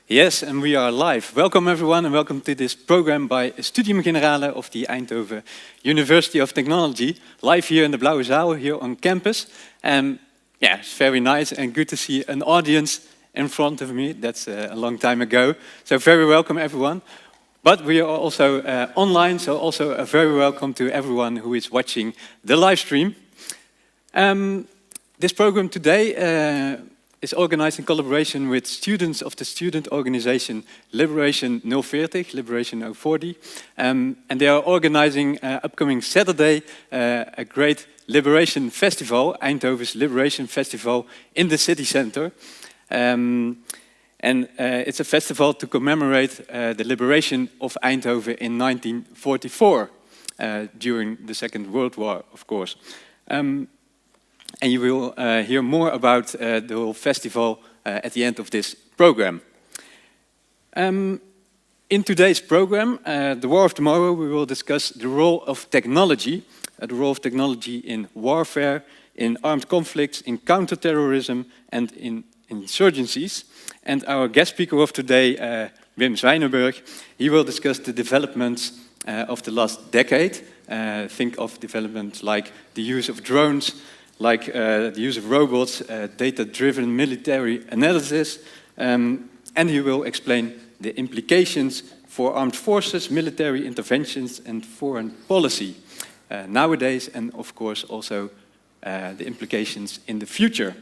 Yes, and we are live. Welcome everyone and welcome to this program by Studium Generale of the Eindhoven University of Technology, live here in the Blauwe Zaal here on campus. And yeah, it's very nice and good to see an audience in front of me. That's a long time ago. So very welcome everyone. But we are also online, so also a very welcome to everyone who is watching the live stream. This program today is organized in collaboration with students of the student organization Liberation 040, Liberation 040. And they are organizing upcoming Saturday a great Liberation Festival, Eindhoven's Liberation Festival in the city center. And it's a festival to commemorate the liberation of Eindhoven in 1944, during the Second World War, of course. And you will hear more about the whole festival at the end of this program. In today's program, The War of Tomorrow, we will discuss the role of technology in warfare, in armed conflicts, in counterterrorism, and in insurgencies. And our guest speaker of today, Wim Zwijnenburg, he will discuss the developments of the last decade. Think of developments like the use of drones, like the use of robots, data-driven military analysis, and he will explain the implications for armed forces, military interventions, and foreign policy nowadays, and of course also the implications in the future.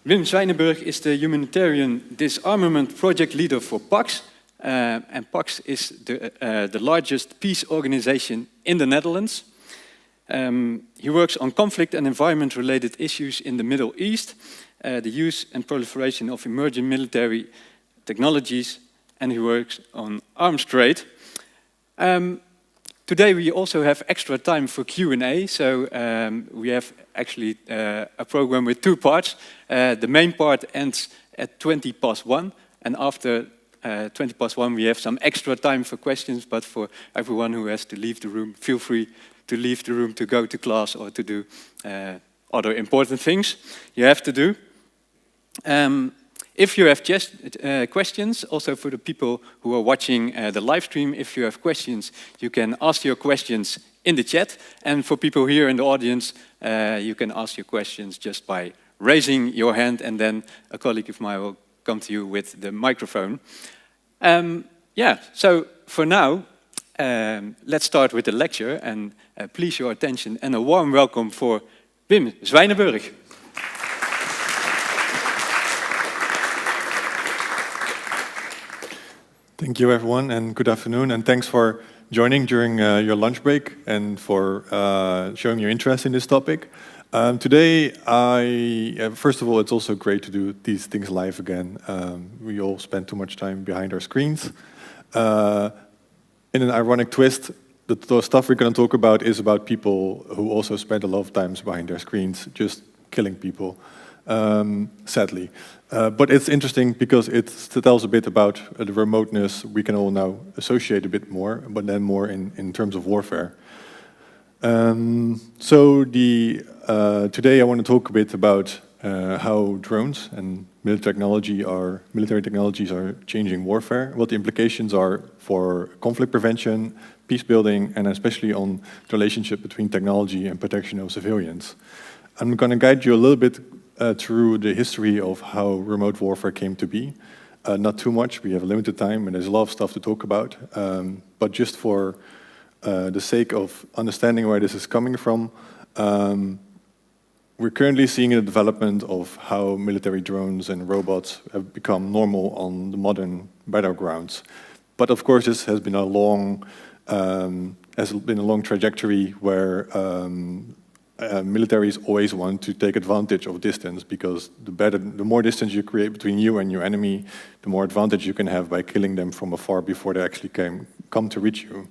Wim Zwijnenburg is the Humanitarian Disarmament project leader for PAX, and PAX is the largest peace organization in the Netherlands. He works on conflict and environment-related issues in the Middle East, the use and proliferation of emerging military technologies, and he works on arms trade. Today we also have extra time for Q&A, so we have actually a program with two parts. The main part ends at 1:20, and after 1:20 we have some extra time for questions, but for everyone who has to leave the room, feel free to leave the room to go to class or to do other important things you have to do. If you have just questions, also for the people who are watching the live stream, if you have questions, you can ask your questions in the chat. And for people here in the audience, you can ask your questions just by raising your hand, and then a colleague of mine will come to you with the microphone. Yeah, so for now, let's start with the lecture, and please your attention and a warm welcome for Wim Zwijnenburg. Thank you everyone, and good afternoon, and thanks for joining during your lunch break and for showing your interest in this topic. Today, first of all, it's also great to do these things live again. We all spend too much time behind our screens. In an ironic twist, the stuff we're going to talk about is about people who also spend a lot of time behind their screens, just killing people, sadly. But it's interesting because it tells a bit about the remoteness we can all now associate a bit more, but then more in terms of warfare. Today I want to talk a bit about how drones and military technologies are changing warfare, what the implications are for conflict prevention, peace building, and especially on the relationship between technology and protection of civilians. I'm going to guide you a little bit through the history of how remote warfare came to be. Not too much, we have limited time and there's a lot of stuff to talk about, but just for the sake of understanding where this is coming from, we're currently seeing a development of how military drones and robots have become normal on the modern battlegrounds. But of course, this has been a long trajectory where militaries always want to take advantage of distance, because the more distance you create between you and your enemy, the more advantage you can have by killing them from afar before they actually come to reach you.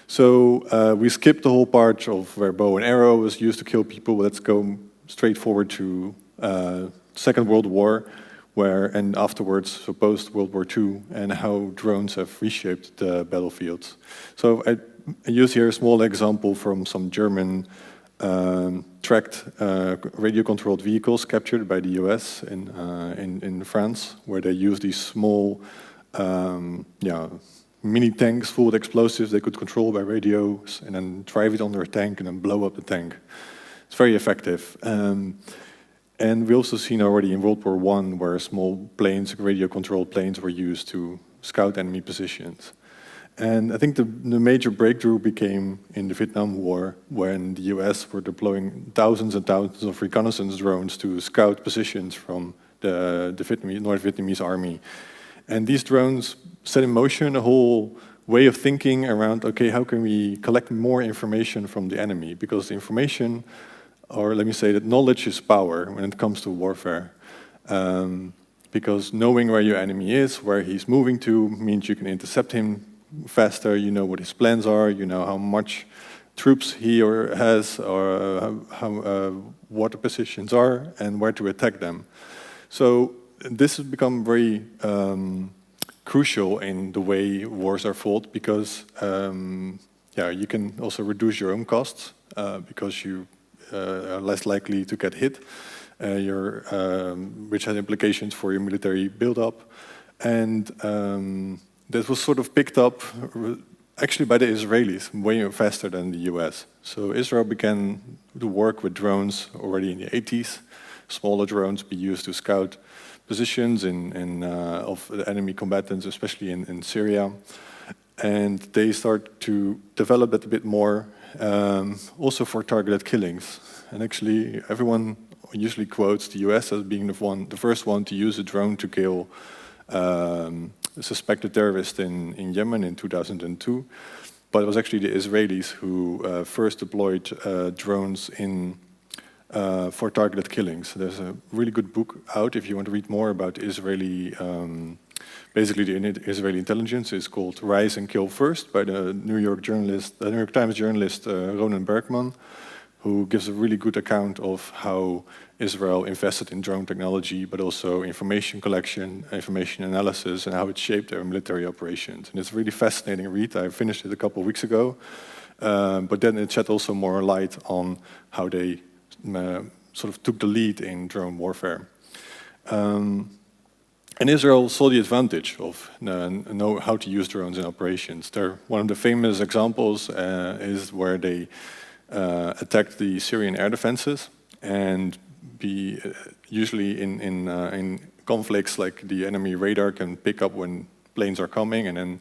So we skipped the whole part of where bow and arrow was used to kill people. Let's go straight forward to Second World War, and afterwards, so post-World War II, and how drones have reshaped the battlefields. So I use here a small example from some German tracked radio-controlled vehicles captured by the US in France, where they used these small mini tanks full of explosives they could control by radios and then drive it under a tank and then blow up the tank. It's very effective. And we also seen already in World War I where small planes, radio-controlled planes, were used to scout enemy positions. And I think the major breakthrough became in the Vietnam War when the US were deploying thousands and thousands of reconnaissance drones to scout positions from the North Vietnamese army. And these drones set in motion a whole way of thinking around, okay, how can we collect more information from the enemy? Because the information, or let me say that knowledge is power when it comes to warfare. Because knowing where your enemy is, where he's moving to, means you can intercept him faster, you know what his plans are, you know how much troops he or has, or what the positions are, and where to attack them. So this has become very crucial in the way wars are fought, because you can also reduce your own costs, because you are less likely to get hit, which has implications for your military build-up. And that was sort of picked up actually by the Israelis way faster than the US. So Israel began to work with drones already in the 80s. Smaller drones be used to scout positions of the enemy combatants, especially in Syria. And they start to develop it a bit more, also for targeted killings. And actually, everyone usually quotes the US as being the first one to use a drone to kill a suspected terrorist in Yemen in 2002. But it was actually the Israelis who first deployed drones for targeted killings. There's a really good book out if you want to read more about Israeli, basically the Israeli intelligence. It's called Rise and Kill First by the New York Times journalist Ronan Bergman, who gives a really good account of how Israel invested in drone technology, but also information collection, information analysis, and how it shaped their military operations. And it's a really fascinating read. I finished it a couple of weeks ago, but then it shed also more light on how they sort of took the lead in drone warfare. And Israel saw the advantage of know how to use drones in operations. One of the famous examples is where they attacked the Syrian air defenses, and usually in conflicts, like the enemy radar can pick up when planes are coming, and then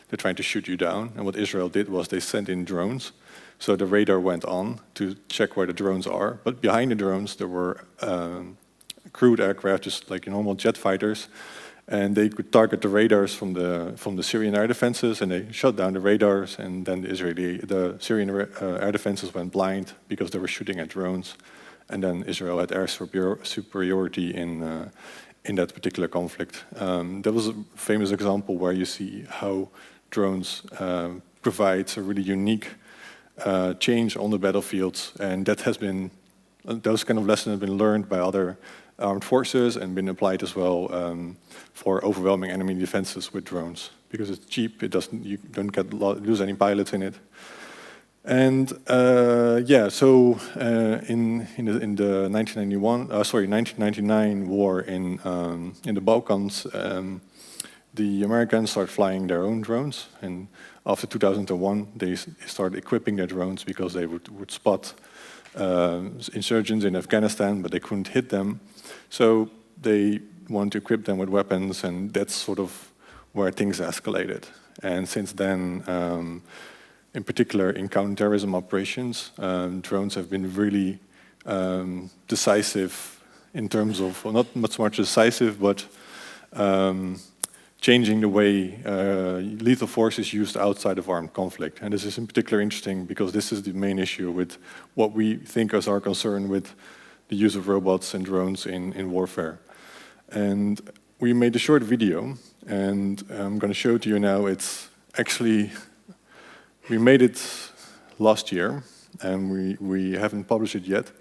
they're trying to shoot you down. And what Israel did was they sent in drones. So the radar went on to check where the drones are, but behind the drones there were crewed aircraft, just like normal jet fighters, and they could target the radars from the Syrian air defenses, and they shut down the radars, and then the Syrian air defenses went blind because they were shooting at drones, and then Israel had air superiority in that particular conflict. That was a famous example where you see how drones provide a really unique change on the battlefields, and those kind of lessons have been learned by other armed forces and been applied as well for overwhelming enemy defenses with drones, because it's cheap. You don't lose any pilots in it. And so in the 1999 war in the Balkans, the Americans started flying their own drones, and after 2001 they started equipping their drones because they would spot insurgents in Afghanistan, but they couldn't hit them. So they wanted to equip them with weapons, and that's sort of where things escalated. And since then, in particular in counterterrorism operations, drones have been really decisive in terms of, well, not much decisive, but changing the way lethal force is used outside of armed conflict. And this is in particular interesting because this is the main issue with what we think is our concern with the use of robots and drones in warfare. And we made a short video, and I'm going to show it to you now. It's actually, we made it last year, and we haven't published it yet.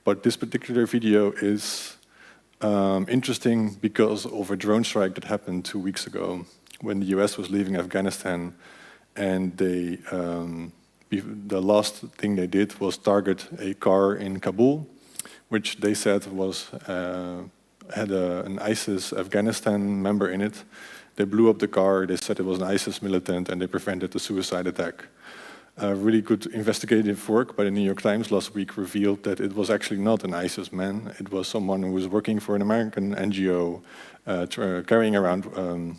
But this particular video is interesting because of a drone strike that happened 2 weeks ago when the US was leaving Afghanistan, and they the last thing they did was target a car in Kabul, which they said was had an ISIS Afghanistan member in it. They blew up the car, they said it was an ISIS militant, and they prevented the suicide attack. Really good investigative work by the New York Times last week revealed that it was actually not an ISIS man. It was someone who was working for an American NGO, carrying around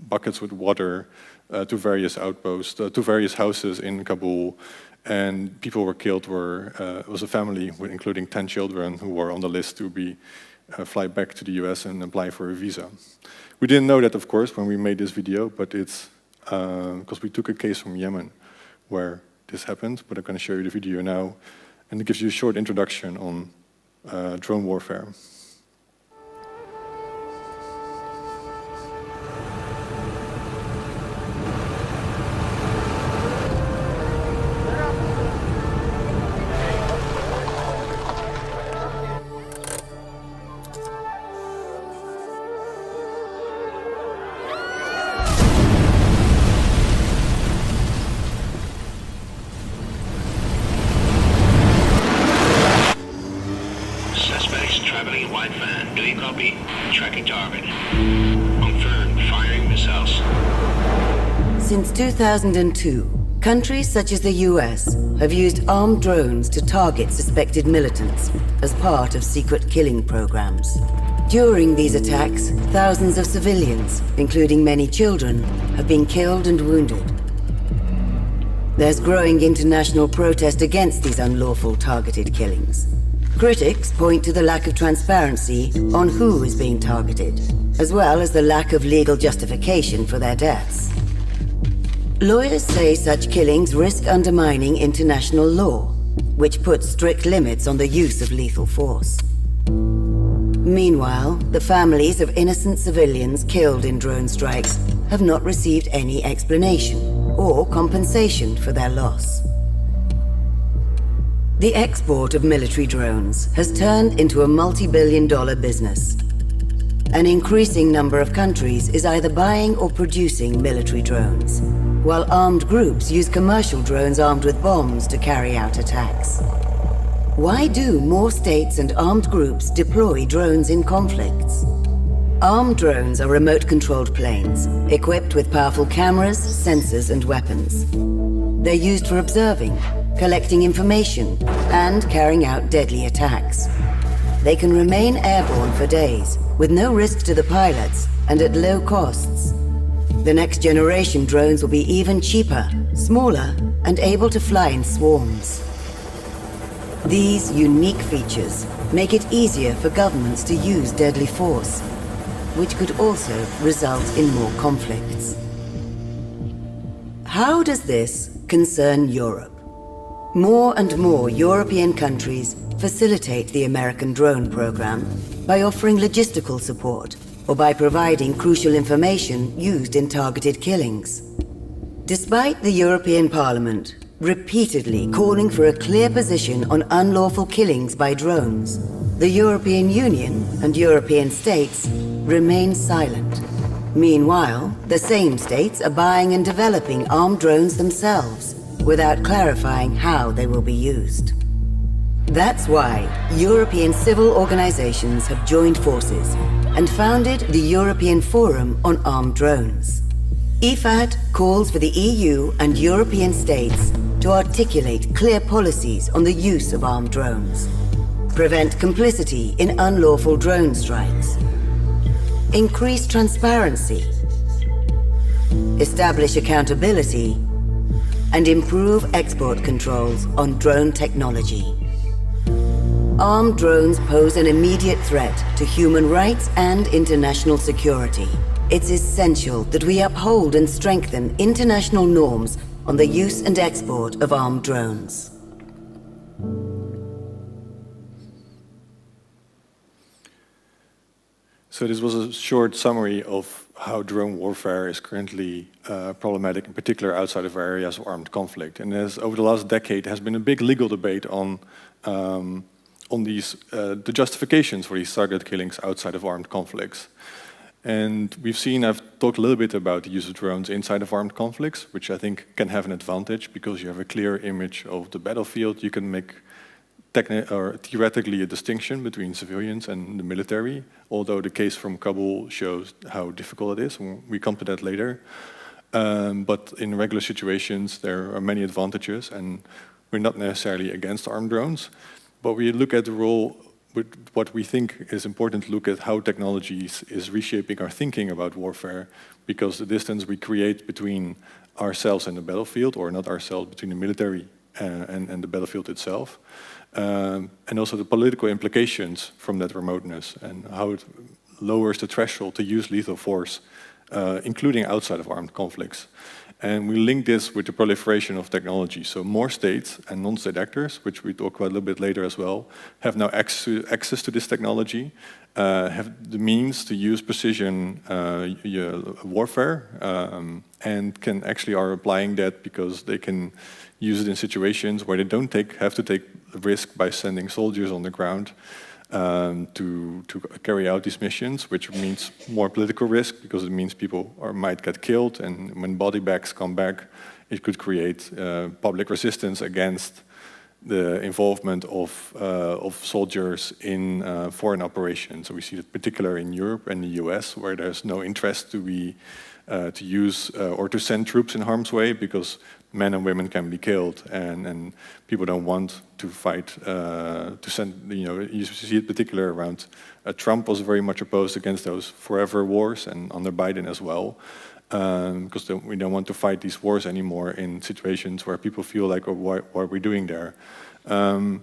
buckets with water to various outposts, to various houses in Kabul. And people were killed. It was a family, including 10 children, who were on the list to be fly back to the US and apply for a visa. We didn't know that, of course, when we made this video, but it's because we took a case from Yemen where this happened, but I'm going to show you the video now, and it gives you a short introduction on drone warfare. Since 2002, countries such as the US have used armed drones to target suspected militants as part of secret killing programs. During these attacks, thousands of civilians, including many children, have been killed and wounded. There's growing international protest against these unlawful targeted killings. Critics point to the lack of transparency on who is being targeted, as well as the lack of legal justification for their deaths. Lawyers say such killings risk undermining international law, which puts strict limits on the use of lethal force. Meanwhile, the families of innocent civilians killed in drone strikes have not received any explanation or compensation for their loss. The export of military drones has turned into a multi-billion-dollar business. An increasing number of countries is either buying or producing military drones, while armed groups use commercial drones armed with bombs to carry out attacks. Why do more states and armed groups deploy drones in conflicts? Armed drones are remote-controlled planes, equipped with powerful cameras, sensors, and weapons. They're used for observing, collecting information, and carrying out deadly attacks. They can remain airborne for days, with no risk to the pilots and at low costs. The next generation drones will be even cheaper, smaller, and able to fly in swarms. These unique features make it easier for governments to use deadly force, which could also result in more conflicts. How does this concern Europe? More and more European countries facilitate the American drone program by offering logistical support or by providing crucial information used in targeted killings. Despite the European Parliament repeatedly calling for a clear position on unlawful killings by drones, the European Union and European states remain silent. Meanwhile, the same states are buying and developing armed drones themselves without clarifying how they will be used. That's why European civil organizations have joined forces and founded the European Forum on Armed Drones. EFAD calls for the EU and European states to articulate clear policies on the use of armed drones, prevent complicity in unlawful drone strikes, increase transparency, establish accountability, and improve export controls on drone technology. Armed drones pose an immediate threat to human rights and international security. It's essential that we uphold and strengthen international norms on the use and export of armed drones. So this was a short summary of how drone warfare is currently problematic, in particular outside of areas of armed conflict. And over the last decade, has been a big legal debate on the justifications for these targeted killings outside of armed conflicts. And I've talked a little bit about the use of drones inside of armed conflicts, which I think can have an advantage because you have a clear image of the battlefield. You can make theoretically a distinction between civilians and the military, although the case from Kabul shows how difficult it is. We come to that later. But in regular situations, there are many advantages, and we're not necessarily against armed drones. But we look at the role, what we think is important to look at how technology is reshaping our thinking about warfare, because the distance we create between ourselves and the battlefield, or not ourselves, between the military and the battlefield itself, and also the political implications from that remoteness and how it lowers the threshold to use lethal force, including outside of armed conflicts. And we link this with the proliferation of technology. So more states and non-state actors, which we talk about a little bit later as well, have now access to this technology, have the means to use precision warfare, and are applying that because they can use it in situations where they don't have to take risk by sending soldiers on the ground to carry out these missions, which means more political risk because it means people might get killed, and when body bags come back, it could create public resistance against the involvement of soldiers in foreign operations. So we see that particularly in Europe and the US, where there's no interest to use or to send troops in harm's way because men and women can be killed, and people don't want to fight to send. You see it particularly around Trump was very much opposed against those forever wars, and under Biden as well, because we don't want to fight these wars anymore in situations where people feel like, oh, what are we doing there?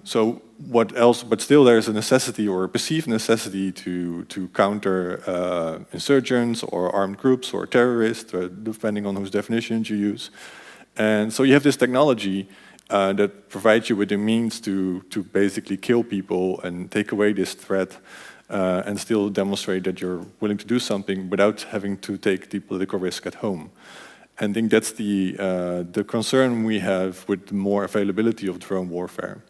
So what else? But still, there's a necessity or a perceived necessity to counter insurgents or armed groups or terrorists, depending on whose definitions you use. And so you have this technology that provides you with the means to basically kill people and take away this threat, and still demonstrate that you're willing to do something without having to take the political risk at home. And I think that's the concern we have with the more availability of drone warfare.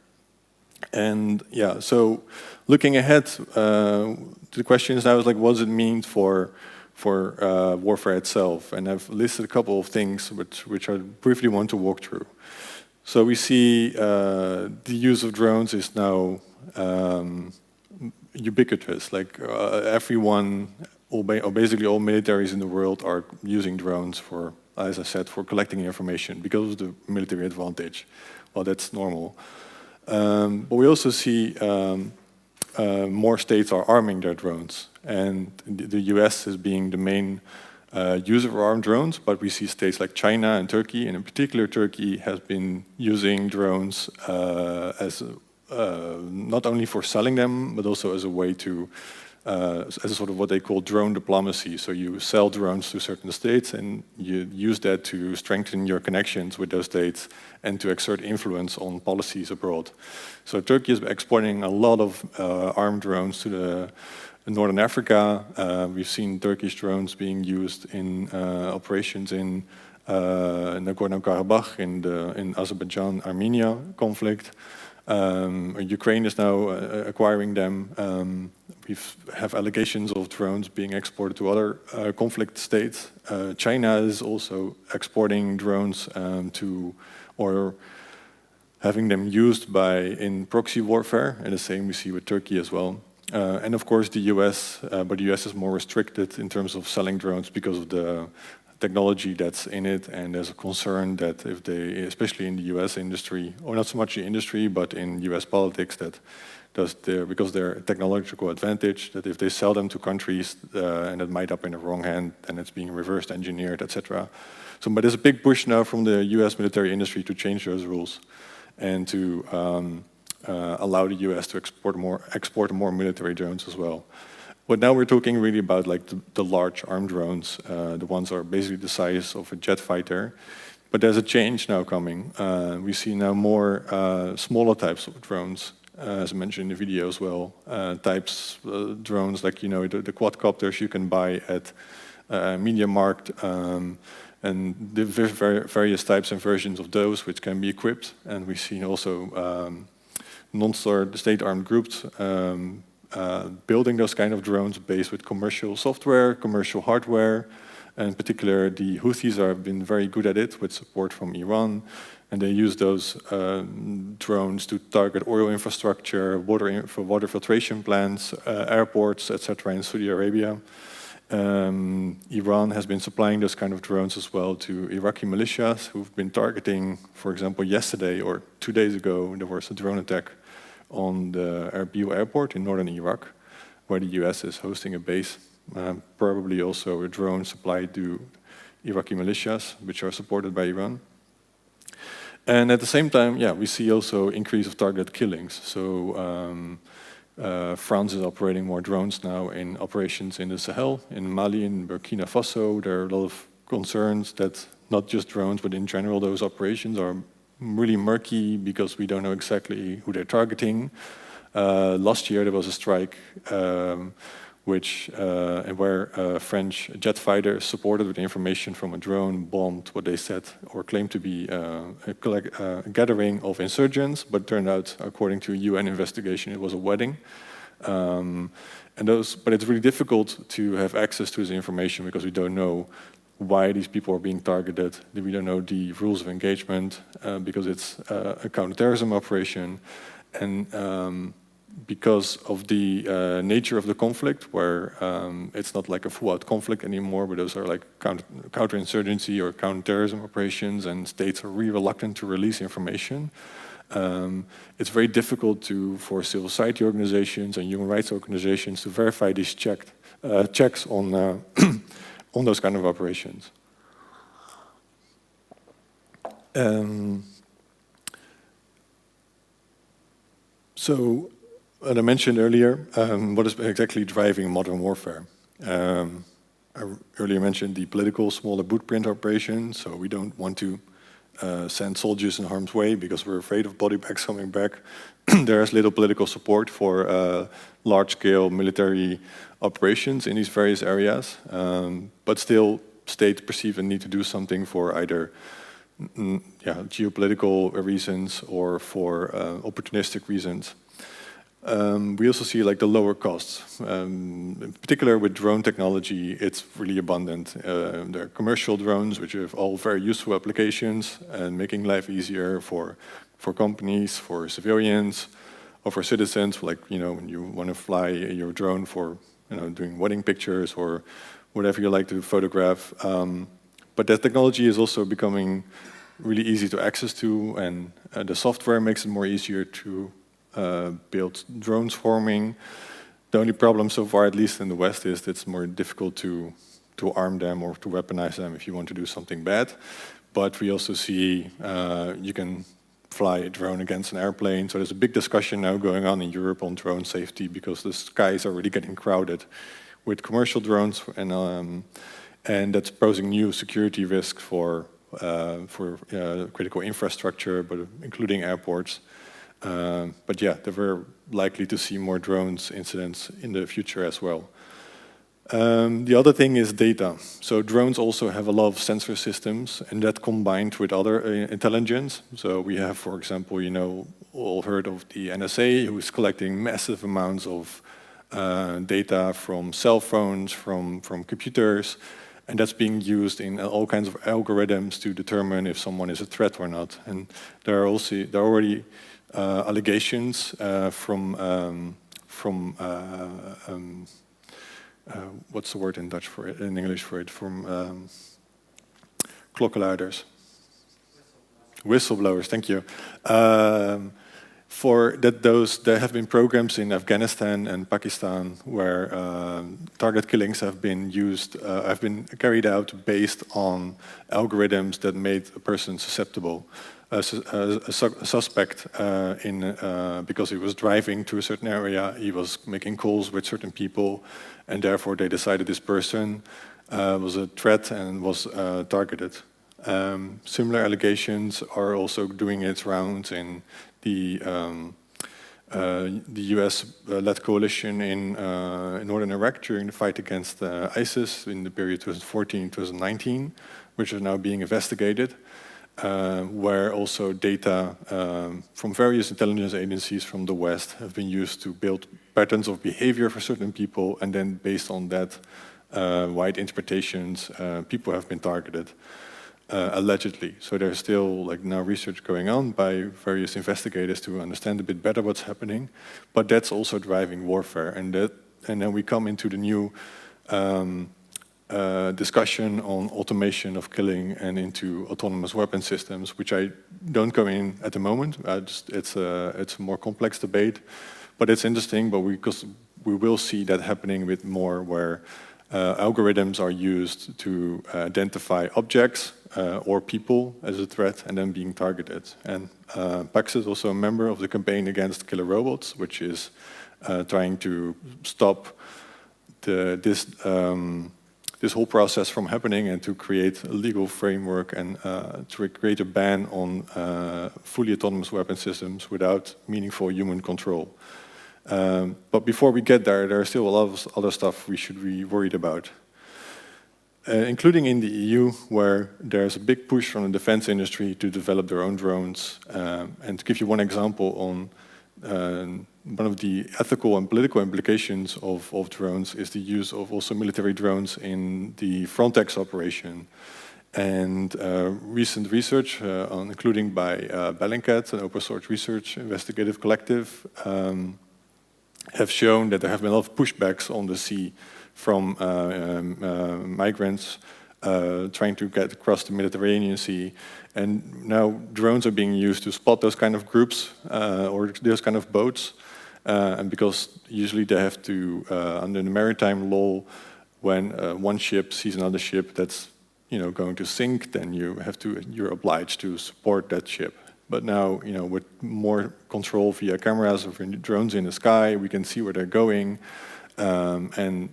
And yeah, so looking ahead, the question is now is like, what does it mean for warfare itself? And I've listed a couple of things which I briefly want to walk through. So we see the use of drones is now ubiquitous. Like everyone, or basically all militaries in the world are using drones for, as I said, for collecting information because of the military advantage. Well, that's normal. But we also see more states are arming their drones. And the US is being the main user of armed drones, but we see states like China and Turkey, and in particular Turkey has been using drones as not only for selling them, but also as a way to, as a sort of what they call drone diplomacy. So you sell drones to certain states and you use that to strengthen your connections with those states and to exert influence on policies abroad. So Turkey is exporting a lot of armed drones to Northern Africa. We've seen Turkish drones being used in operations in Nagorno-Karabakh, in Azerbaijan-Armenia conflict. Ukraine is now acquiring them. We have allegations of drones being exported to other conflict states. China is also exporting drones or having them used in proxy warfare, and the same we see with Turkey as well. And of course the US, but the US is more restricted in terms of selling drones because of the technology that's in it, and there's a concern that if they, especially in the US industry, or not so much the industry, but in US politics, that because they're a technological advantage, that if they sell them to countries and it might up in the wrong hand, then it's being reversed engineered, etc. So, but there's a big push now from the US military industry to change those rules and to allow the US to export more military drones as well. But now we're talking really about like the large armed drones. The ones are basically the size of a jet fighter. But there's a change now coming. We see now more smaller types of drones, as I mentioned in the video as well. Drones like, the quadcopters you can buy at MediaMarkt, and the various types and versions of those which can be equipped. And we've seen also non-state armed groups building those kind of drones based with commercial software, commercial hardware. In particular, the Houthis have been very good at it with support from Iran. And they use those drones to target oil infrastructure, for water filtration plants, airports, etc. in Saudi Arabia. Iran has been supplying those kind of drones as well to Iraqi militias who've been targeting, for example, yesterday or 2 days ago, there was a drone attack on the Erbil airport in northern Iraq, where the US is hosting a base, probably also a drone supplied to Iraqi militias, which are supported by Iran. And at the same time, yeah, we see also increase of target killings. So France is operating more drones now in operations in the Sahel, in Mali, in Burkina Faso. There are a lot of concerns that not just drones, but in general, those operations are really murky because we don't know exactly who they're targeting. Last year, there was a strike where French jet fighters, supported with information from a drone, bombed what they said or claimed to be a gathering of insurgents, but turned out, according to a UN investigation, it was a wedding. But it's really difficult to have access to this information because we don't know why these people are being targeted. We don't know the rules of engagement because it's a counterterrorism operation. And because of the nature of the conflict, where it's not like a full-out conflict anymore, but those are like counterinsurgency or counterterrorism operations, and states are really reluctant to release information. It's very difficult for civil society organizations and human rights organizations to verify these checks on on those kind of operations. So, as I mentioned earlier, what is exactly driving modern warfare? I earlier mentioned the political smaller footprint operation, so we don't want to send soldiers in harm's way because we're afraid of body bags coming back. There is little political support for large-scale military operations in these various areas, but still states perceive a need to do something for either geopolitical reasons or for opportunistic reasons. We also see like the lower costs. In particular with drone technology, it's really abundant. There are commercial drones, which have all very useful applications and making life easier for companies, for civilians, or for citizens. Like, when you want to fly your drone for, doing wedding pictures or whatever you like to photograph. But that technology is also becoming really easy to access to, and the software makes it more easier to build drones forming. The only problem so far, at least in the West, is that it's more difficult to arm them or to weaponize them if you want to do something bad. But we also see you can fly a drone against an airplane. So there's a big discussion now going on in Europe on drone safety because the skies are really getting crowded with commercial drones, and that's posing new security risks for critical infrastructure, but including airports. But yeah, we're likely to see more drones incidents in the future as well. The other thing is data. So drones also have a lot of sensor systems, and that combined with other intelligence. So we have, for example, all heard of the NSA, who is collecting massive amounts of data from cell phones, from computers, and that's being used in all kinds of algorithms to determine if someone is a threat or not. And there are already allegations from what's the word in Dutch for it, in English for it, from klokkenluiders. Whistleblowers, thank you. There have been programs in Afghanistan and Pakistan where target killings have been carried out based on algorithms that made a person susceptible, a suspect because he was driving to a certain area, he was making calls with certain people, and therefore they decided this person was a threat and was targeted. Similar allegations are also doing its rounds in the US-led coalition in northern Iraq during the fight against ISIS in the period 2014-2019, which is now being investigated, where also data from various intelligence agencies from the West have been used to build patterns of behavior for certain people, and then based on that wide interpretations, people have been targeted. Allegedly. So there's still now research going on by various investigators to understand a bit better what's happening, but that's also driving warfare, and then we come into the new discussion on automation of killing and into autonomous weapon systems, which I don't go in at the moment. It's a more complex debate, but it's interesting. Because we will see that happening with more where algorithms are used to identify objects or people as a threat and then being targeted. And PAX is also a member of the campaign against killer robots, which is trying to stop this whole process from happening and to create a legal framework and to create a ban on fully autonomous weapon systems without meaningful human control. But before we get there, there's still a lot of other stuff we should be worried about. Including in the EU, where there's a big push from the defense industry to develop their own drones. And to give you one example on one of the ethical and political implications of drones is the use of also military drones in the Frontex operation. And recent research, including by Bellingcat, an open source research investigative collective, have shown that there have been a lot of pushbacks on the sea from migrants trying to get across the Mediterranean Sea. And now drones are being used to spot those kind of groups or those kind of boats. And because usually they have to, under the maritime law, when one ship sees another ship that's going to sink, then you're obliged to support that ship. But now, with more control via cameras or drones in the sky, we can see where they're going. And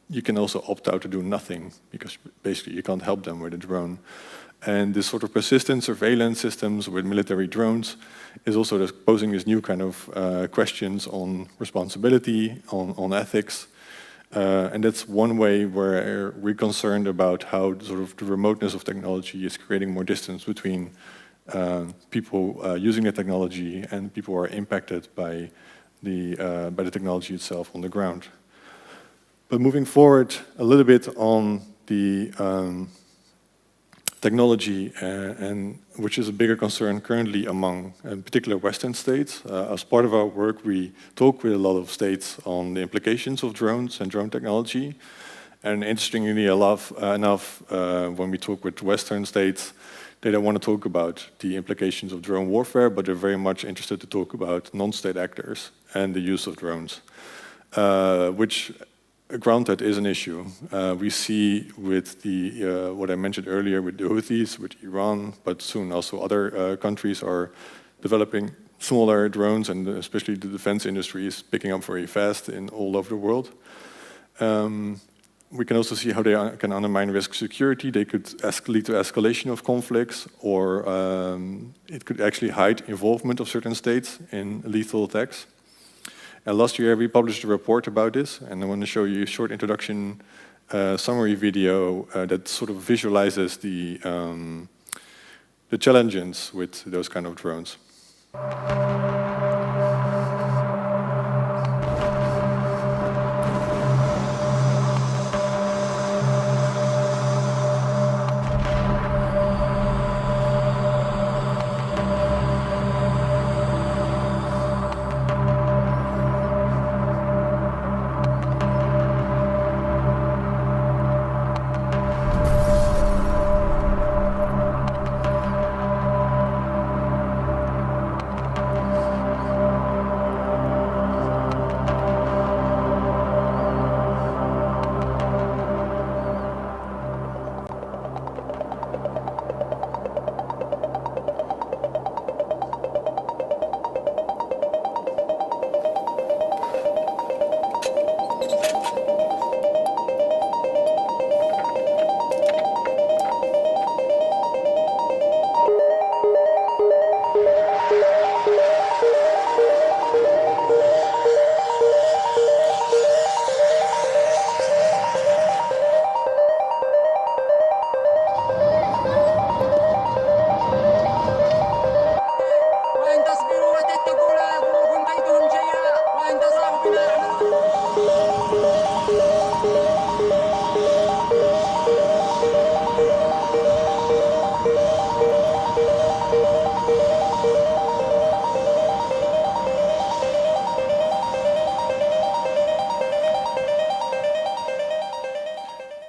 you can also opt out to do nothing, because basically you can't help them with a drone. And this sort of persistent surveillance systems with military drones is also posing this new kind of questions on responsibility, on ethics. And that's one way where we're concerned about how sort of the remoteness of technology is creating more distance between people using the technology and people who are impacted by the technology itself on the ground. But moving forward a little bit on the technology, and which is a bigger concern currently among in particular Western states. As part of our work, we talk with a lot of states on the implications of drones and drone technology. And interestingly enough, when we talk with Western states, they don't want to talk about the implications of drone warfare, but they're very much interested to talk about non-state actors and the use of drones, which, granted, is an issue. We see with the what I mentioned earlier with the Houthis, with Iran, but soon also other countries are developing smaller drones, and especially the defense industry is picking up very fast in all over the world. We can also see how they can undermine risk security. They could lead to escalation of conflicts, or it could actually hide involvement of certain states in lethal attacks. And last year we published a report about this, and I want to show you a short introduction summary video that sort of visualizes the challenges with those kind of drones.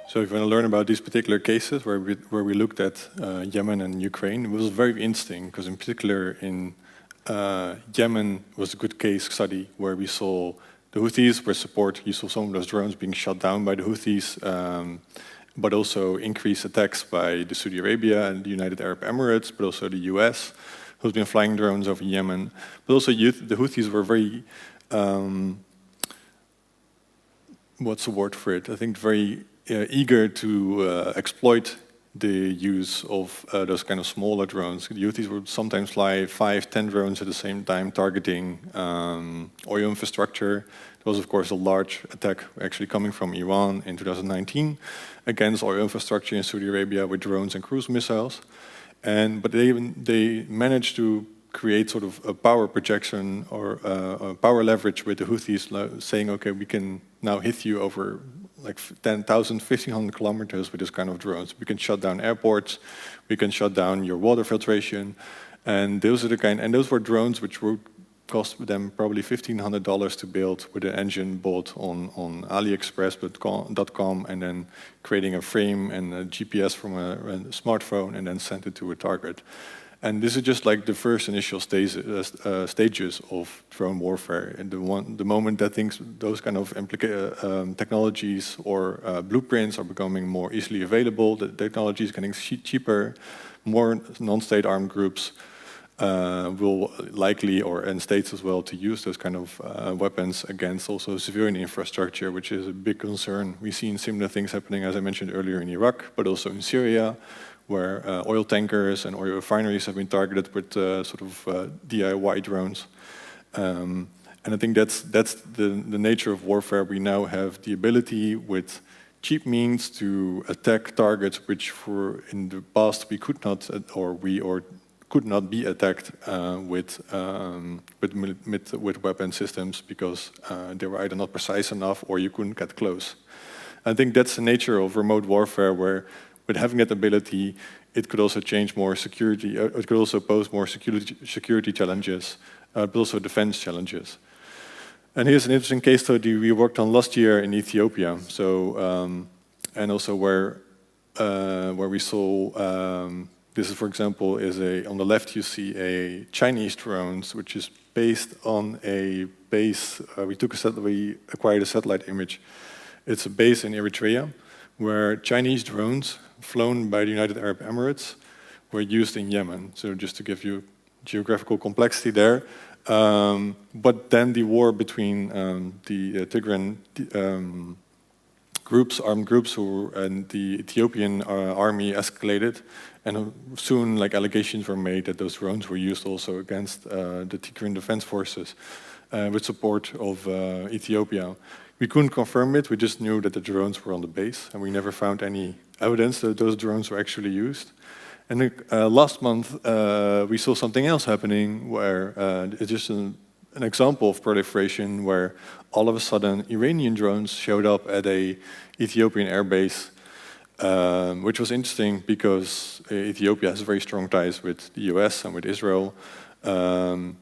So if you want to learn about these particular cases where we looked at Yemen and Ukraine, it was very interesting because in particular in Yemen was a good case study where we saw the Houthis were support. You saw some of those drones being shot down by the Houthis, but also increased attacks by the Saudi Arabia and the United Arab Emirates, but also the US, who's been flying drones over Yemen. But also the Houthis were very, what's the word for it? I think very eager to exploit the use of those kind of smaller drones. The Houthis would sometimes fly 5, 10 drones at the same time, targeting oil infrastructure. There was, of course, a large attack actually coming from Iran in 2019 against oil infrastructure in Saudi Arabia with drones and cruise missiles. But they managed to create sort of a power projection or a power leverage with the Houthis, saying, okay, we can now hit you over like 10,000, 1,500 kilometers with this kind of drones. We can shut down airports, we can shut down your water filtration, and those are the kind. And those were drones which would cost them probably $1,500 to build, with an engine bought on AliExpress.com, and then creating a frame and a GPS from a smartphone, and then sent it to a target. And this is just like the first initial stages of drone warfare. And the moment that those kind of technologies or blueprints are becoming more easily available, the technology is getting cheaper, more non-state armed groups will likely, and states as well, to use those kind of weapons against also civilian infrastructure, which is a big concern. We've seen similar things happening, as I mentioned earlier, in Iraq, but also in Syria, where oil tankers and oil refineries have been targeted with DIY drones. And I think that's the nature of warfare. We now have the ability with cheap means to attack targets which in the past we could not, could not be attacked with weapon systems, because they were either not precise enough or you couldn't get close. I think that's the nature of remote warfare, where with having that ability, it could also change more security. It could also pose more security challenges, but also defense challenges. And here's an interesting case study we worked on last year in Ethiopia. So, and also where we saw this is, for example, on the left you see a Chinese drones, which is based on a base. We acquired a satellite image. It's a base in Eritrea, where Chinese drones flown by the United Arab Emirates were used in Yemen. So just to give you geographical complexity there. But then the war between the Tigray armed groups and the Ethiopian army escalated, and soon allegations were made that those drones were used also against the Tigray defense forces with support of Ethiopia. We couldn't confirm it, we just knew that the drones were on the base, and we never found any evidence that those drones were actually used. And last month, we saw something else happening, where it's just an example of proliferation, where all of a sudden Iranian drones showed up at a Ethiopian airbase, which was interesting because Ethiopia has very strong ties with the US and with Israel.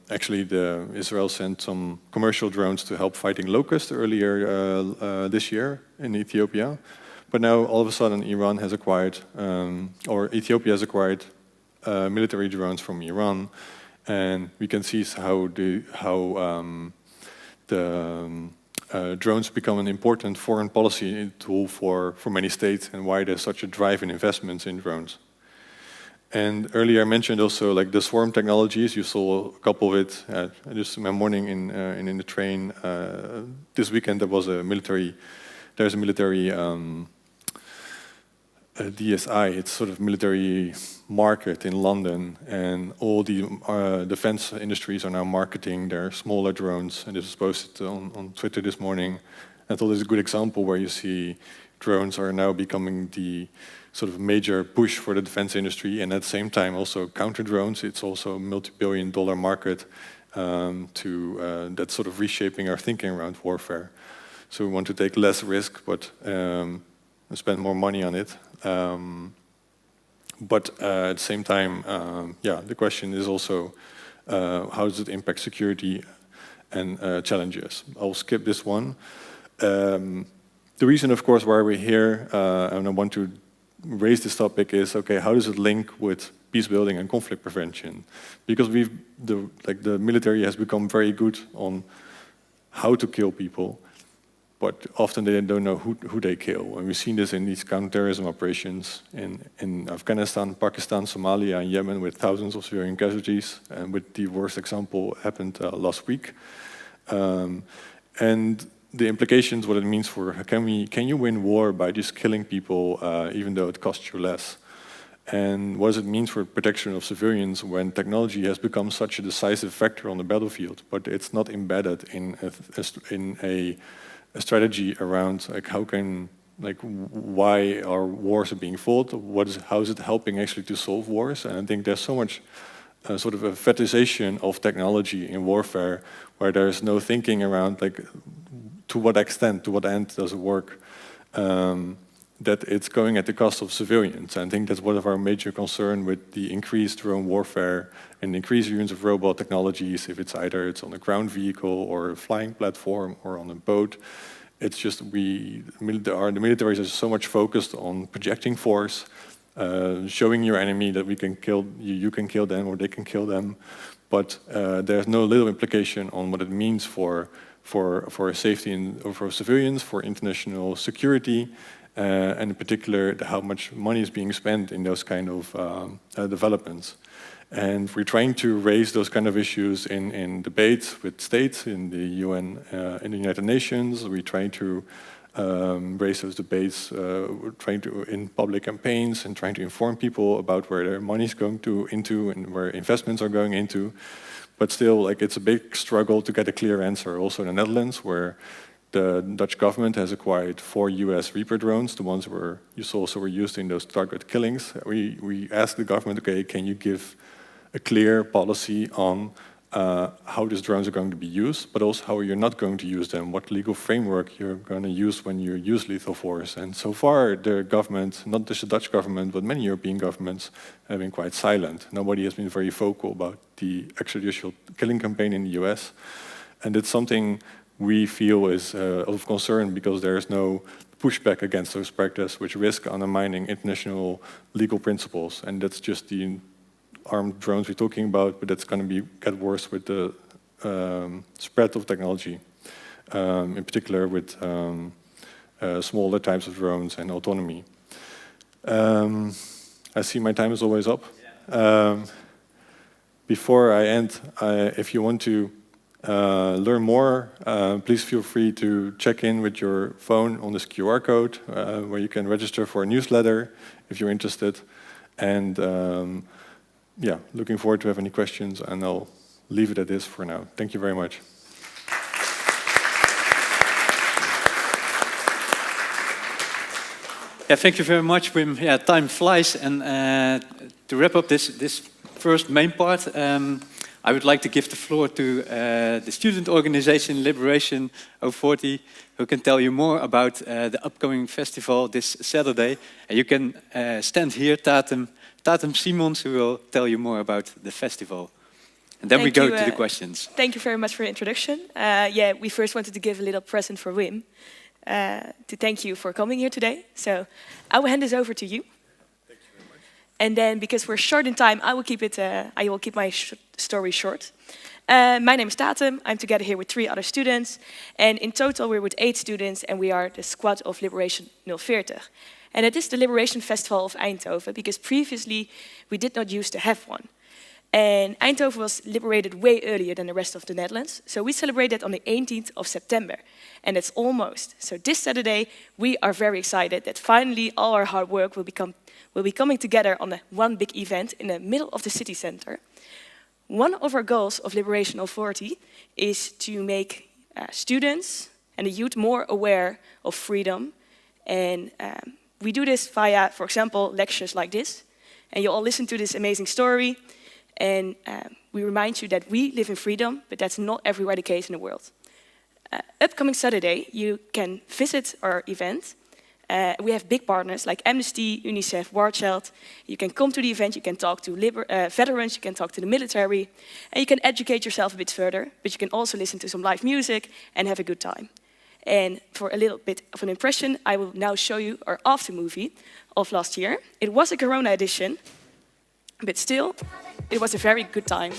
Actually, Israel sent some commercial drones to help fighting locusts earlier this year in Ethiopia. But now, all of a sudden, Iran has acquired, or Ethiopia has acquired military drones from Iran. And we can see how the drones become an important foreign policy tool for many states, and why there's such a drive in investments in drones. And earlier I mentioned also the swarm technologies. You saw a couple of it just in my morning in the train. This weekend there's a military DSI. It's sort of military market in London, and all the defense industries are now marketing their smaller drones. And this was posted on Twitter this morning. I thought it's a good example where you see drones are now becoming the sort of major push for the defense industry, and at the same time also counter drones. It's also a multi-billion-dollar market that's sort of reshaping our thinking around warfare. So we want to take less risk, but spend more money on it. But at the same time, the question is also how does it impact security and challenges? I'll skip this one. The reason, of course, why we're here, and I want to raise this topic is, okay, how does it link with peace building and conflict prevention? Because the military has become very good on how to kill people, but often they don't know who they kill. And we've seen this in these counterterrorism operations in Afghanistan, Pakistan, Somalia, and Yemen, with thousands of civilian casualties, and with the worst example happened last week. And the implications, what it means for, can you win war by just killing people even though it costs you less? And what does it mean for protection of civilians when technology has become such a decisive factor on the battlefield, but it's not embedded in a strategy around why our wars are being fought? How is it helping actually to solve wars? And I think there's so much sort of a fetishization of technology in warfare, where there is no thinking around to what extent, to what end does it work, that it's going at the cost of civilians. And I think that's one of our major concerns with the increased drone warfare and increased use of robot technologies, if it's on a ground vehicle or a flying platform or on a boat. It's just the militaries are so much focused on projecting force, showing your enemy that we can kill you can kill them or they can kill them, but there's no little implication on what it means for safety for civilians, for international security, and in particular how much money is being spent in those kind of developments. And we're trying to raise those kind of issues in debates with states, in the UN, in the United Nations. We're trying to raise those debates, in public campaigns, and trying to inform people about where their money is going into and where investments are going into. But still, it's a big struggle to get a clear answer. Also in the Netherlands, where the Dutch government has acquired 4 US Reaper drones, the ones were used in those target killings. We asked the government, okay, can you give a clear policy on how these drones are going to be used, but also how you're not going to use them, what legal framework you're going to use when you use lethal force. And so far, the government, not just the Dutch government, but many European governments have been quite silent. Nobody has been very vocal about the extrajudicial killing campaign in the US. And it's something we feel is of concern, because there is no pushback against those practices, which risk undermining international legal principles. And that's just the armed drones we're talking about, but that's going to get worse with the spread of technology, in particular with smaller types of drones and autonomy. I see my time is always up. Before I end, if you want to learn more, please feel free to check in with your phone on this QR code, where you can register for a newsletter if you're interested. And yeah, looking forward to have any questions, and I'll leave it at this for now. Thank you very much. Yeah, thank you very much, Wim. Yeah, time flies, and to wrap up this first main part, I would like to give the floor to the student organization Liberation 040, who can tell you more about the upcoming festival this Saturday. And you can stand here, Tatum Simons, who will tell you more about the festival. And then we go to the questions. Thank you very much for the introduction. Yeah, we first wanted to give a little present for Wim, to thank you for coming here today. So I will hand this over to you. Thank you very much. And then, because we're short in time, I will keep my story short. My name is Tatum. I'm together here with 3 other students. And in total, we're with 8 students, and we are the squad of Liberation 040. And it is the Liberation Festival of Eindhoven, because previously we did not used to have one. And Eindhoven was liberated way earlier than the rest of the Netherlands. So we celebrate that on the 18th of September. And it's almost. So this Saturday, we are very excited that finally all our hard work will be coming together on one big event in the middle of the city center. One of our goals of Liberation 040 is to make students and the youth more aware of freedom. And we do this via, for example, lectures like this. And you all listen to this amazing story. And we remind you that we live in freedom, but that's not everywhere the case in the world. Upcoming Saturday, you can visit our event. We have big partners like Amnesty, UNICEF, War Child. You can come to the event, you can talk to veterans, you can talk to the military, and you can educate yourself a bit further, but you can also listen to some live music and have a good time. And for a little bit of an impression, I will now show you our after movie of last year. It was a Corona edition, but still, it was a very good time.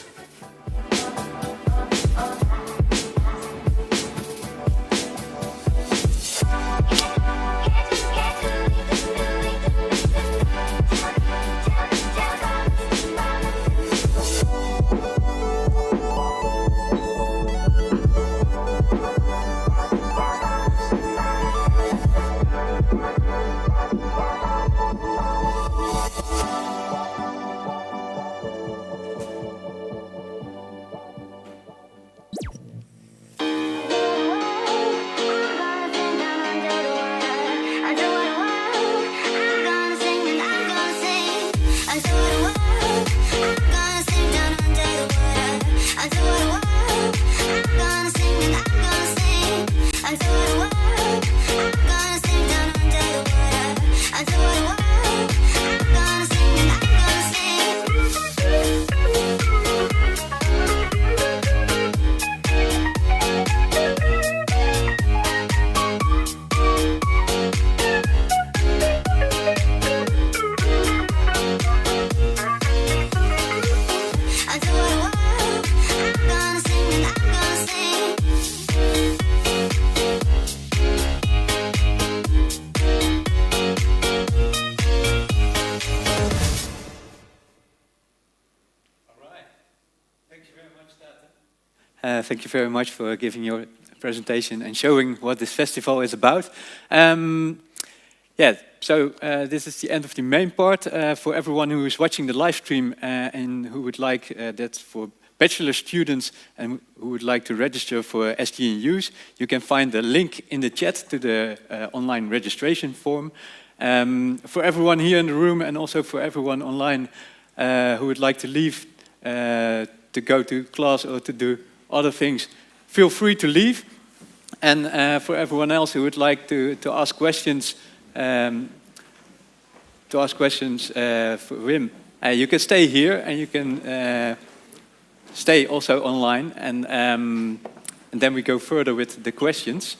Thank you very much for giving your presentation and showing what this festival is about. This is the end of the main part. For everyone who is watching the live stream and who would like that for bachelor students and who would like to register for SGNUs, you can find the link in the chat to the online registration form. For everyone here in the room and also for everyone online who would like to leave to go to class or to do other things, feel free to leave. And for everyone else who would like to ask questions, for Wim, you can stay here and you can stay also online, and then we go further with the questions.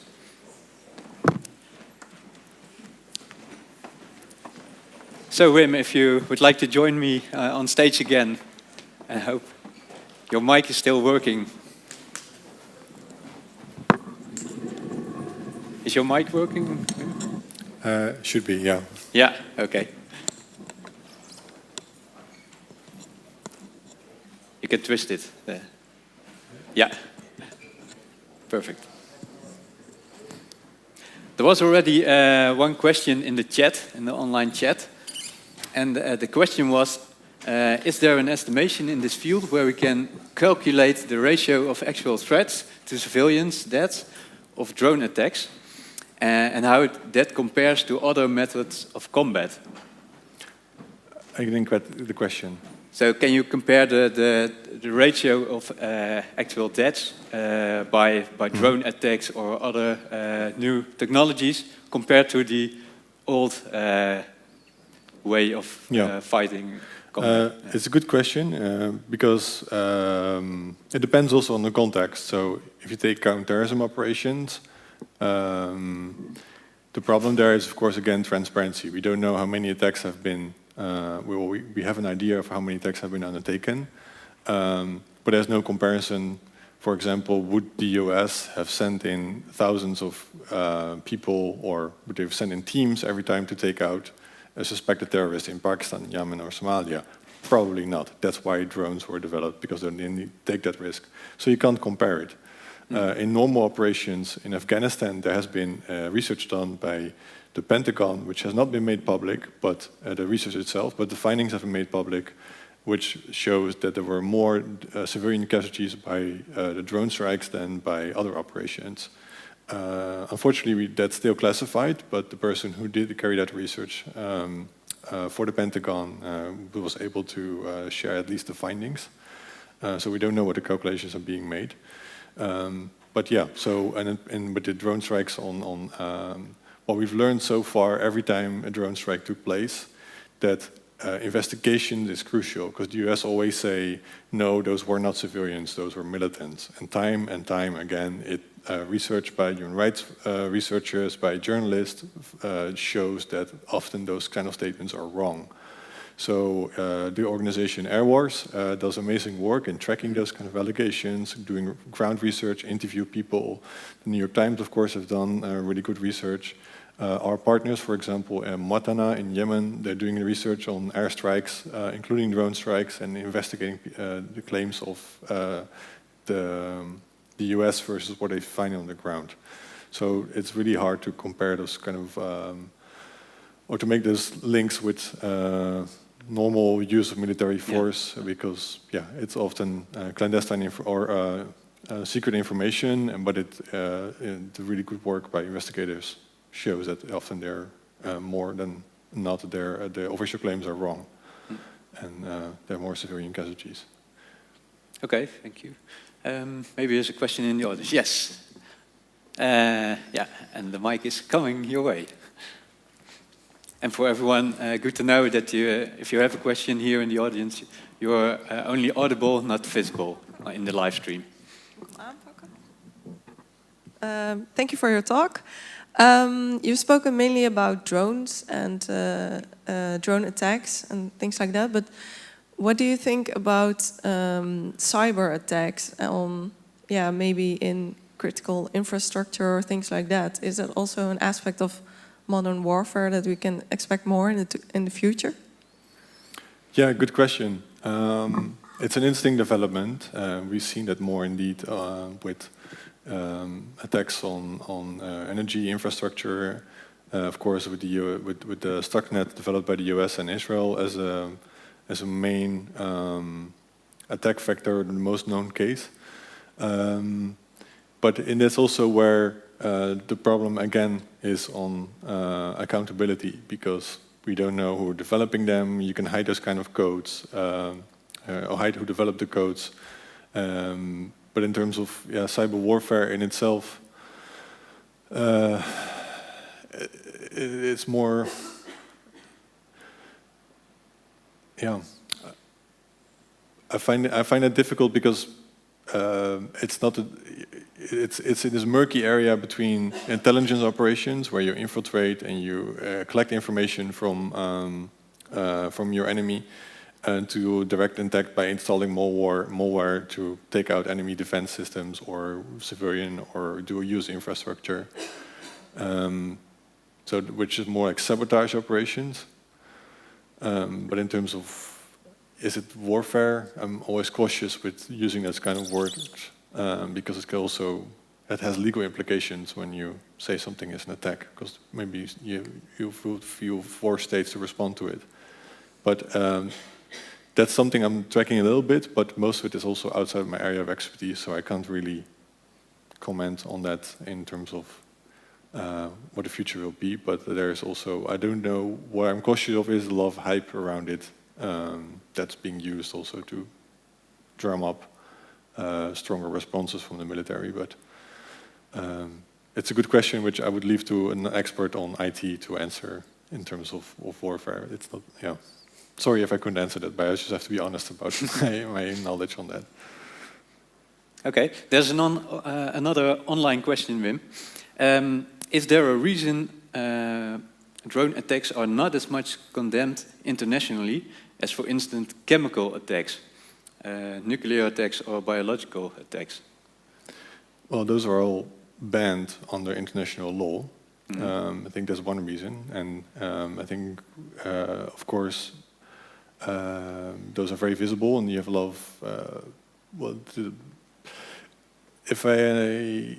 So Wim, if you would like to join me on stage again, I hope your mic is still working. Is your mic working? Should be, yeah. Yeah, okay. You can twist it there. Yeah, perfect. There was already one question in the chat, in the online chat. And the question was, is there an estimation in this field where we can calculate the ratio of actual threats to civilians, deaths, of drone attacks, and how that compares to other methods of combat? I didn't get the question. So can you compare the ratio of actual deaths by drone attacks or other new technologies compared to the old way of fighting combat? It's a good question because it depends also on the context. So if you take counterterrorism operations, the problem there is, of course, again, transparency. We don't know how many attacks have been, we have an idea of how many attacks have been undertaken, but there's no comparison. For example, would the US have sent in thousands of people, or would they have sent in teams every time to take out a suspected terrorist in Pakistan, Yemen, or Somalia? Probably not. That's why drones were developed, because they didn't take that risk. So you can't compare it. In normal operations in Afghanistan, there has been research done by the Pentagon, which has not been made public, but the research itself, but the findings have been made public, which shows that there were more civilian casualties by the drone strikes than by other operations. Unfortunately, that's still classified, but the person who did carry that research for the Pentagon was able to share at least the findings. So we don't know what the calculations are being made. But yeah, so and with the drone strikes on what we've learned so far, every time a drone strike took place, that investigation is crucial, because the US always say, no, those were not civilians, those were militants. And time again, research by human rights researchers, by journalists, shows that often those kind of statements are wrong. So the organization Air Wars does amazing work in tracking those kind of allegations, doing ground research, interview people. The New York Times, of course, have done really good research. Our partners, for example, Matana in Yemen, they're doing research on airstrikes, including drone strikes, and investigating the claims of the US versus what they find on the ground. So it's really hard to compare those kind of, or to make those links with normal use of military force, because it's often clandestine or secret information, but the really good work by investigators shows that often they're more than not, the official claims are wrong, and there are more civilian casualties. Okay, thank you. Maybe there's a question in the audience. Yes. Yeah, and the mic is coming your way. And for everyone, good to know that if you have a question here in the audience, you're only audible, not visible in the live stream. Thank you for your talk. You've spoken mainly about drones and drone attacks and things like that, but what do you think about cyber attacks on, maybe in critical infrastructure or things like that? Is that also an aspect of modern warfare that we can expect more in the future? Yeah, good question. It's an interesting development. We've seen that more indeed with attacks on energy infrastructure. Of course, with the Stuxnet developed by the US and Israel as a main attack vector, the most known case. But that's also where the problem again is on accountability, because we don't know who are developing them. You can hide those kind of codes, or hide who developed the codes. But in terms of cyber warfare in itself, it's more, I find it difficult because it's in this murky area between intelligence operations, where you infiltrate and you collect information from your enemy, to direct attack by installing malware to take out enemy defense systems or civilian or dual use infrastructure. So which is more like sabotage operations. But in terms of, is it warfare? I'm always cautious with using that kind of word, because it has legal implications when you say something is an attack, because maybe you force states to respond to it. But that's something I'm tracking a little bit, but most of it is also outside my area of expertise, so I can't really comment on that in terms of what the future will be. But there's also, I don't know, what I'm cautious of is a lot of hype around it that's being used also to drum up stronger responses from the military. But it's a good question, which I would leave to an expert on IT to answer in terms of warfare. It's not, Sorry if I couldn't answer that, but I just have to be honest about my knowledge on that. Okay, there's another online question, Wim. Is there a reason drone attacks are not as much condemned internationally as, for instance, chemical attacks, nuclear attacks or biological attacks? Well, those are all banned under international law. I think that's one reason. And I think, of course, those are very visible, and you have a lot of, if I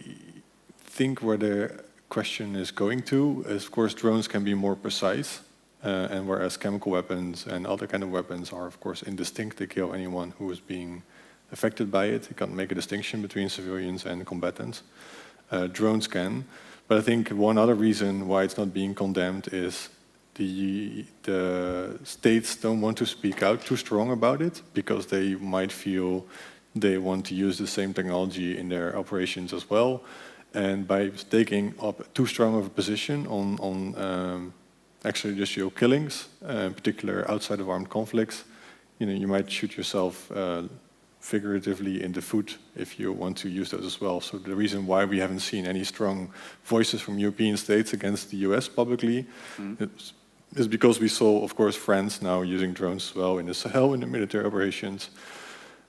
think where the question is going to, is of course drones can be more precise, and whereas chemical weapons and other kind of weapons are of course indistinct, they kill anyone who is being affected by it. You can't make a distinction between civilians and combatants. Drones can, but I think one other reason why it's not being condemned is the states don't want to speak out too strong about it, because they might feel they want to use the same technology in their operations as well. And by taking up too strong of a position on actually just show killings, in particular outside of armed conflicts. You might shoot yourself figuratively in the foot if you want to use those as well. So the reason why we haven't seen any strong voices from European states against the US publicly is because we saw, of course, France now using drones as well in the Sahel in the military operations.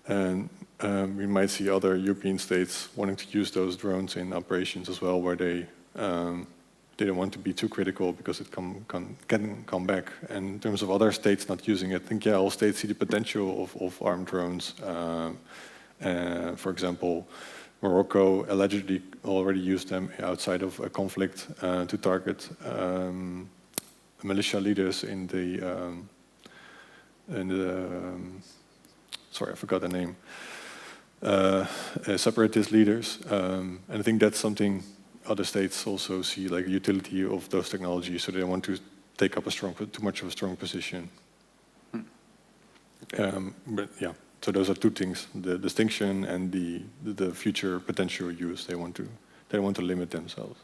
And we might see other European states wanting to use those drones in operations as well, where they don't want to be too critical because it can come back. And in terms of other states not using it, I think, all states see the potential of armed drones. For example, Morocco allegedly already used them outside of a conflict to target militia leaders in the sorry, I forgot the name. Separatist leaders, and I think that's something other states also see, like utility of those technologies, so they don't want to take up too much of a strong position. But yeah, so those are two things: the distinction and the future potential use. They want to limit themselves.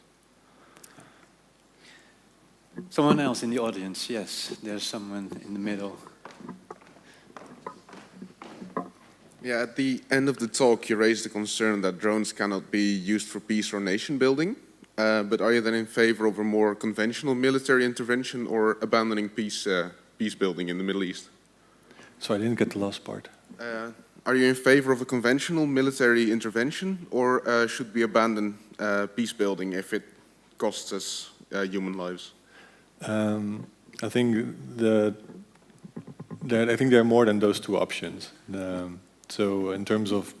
Someone else in the audience? Yes, there's someone in the middle. Yeah, at the end of the talk, you raised the concern that drones cannot be used for peace or nation building. But are you then in favor of a more conventional military intervention or abandoning peace building in the Middle East? So I didn't get the last part. Are you in favor of a conventional military intervention, or should we abandon peace building if it costs us human lives? I think there are more than those two options. So in terms of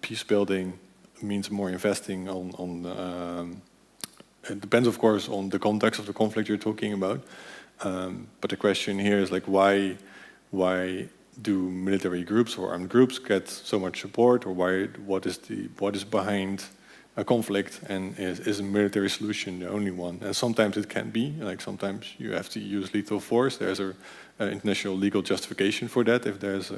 peace building, it means more investing on it depends, of course, on the context of the conflict you're talking about. But the question here is like, why do military groups or armed groups get so much support, or what is behind a conflict, and is a military solution the only one? And sometimes it can be, like sometimes you have to use lethal force. There's a international legal justification for that. If there's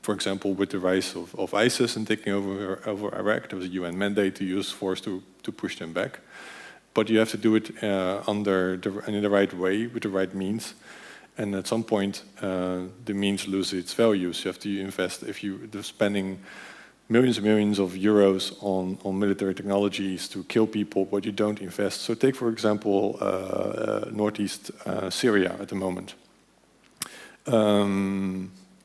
for example, with the rise of ISIS and taking over Iraq, there was a UN mandate to use force to push them back. But you have to do it in the right way, with the right means. And at some point, the means lose its value. So you have to invest. If you're spending millions and millions of euros on military technologies to kill people, but you don't invest. So take, for example, northeast Syria at the moment.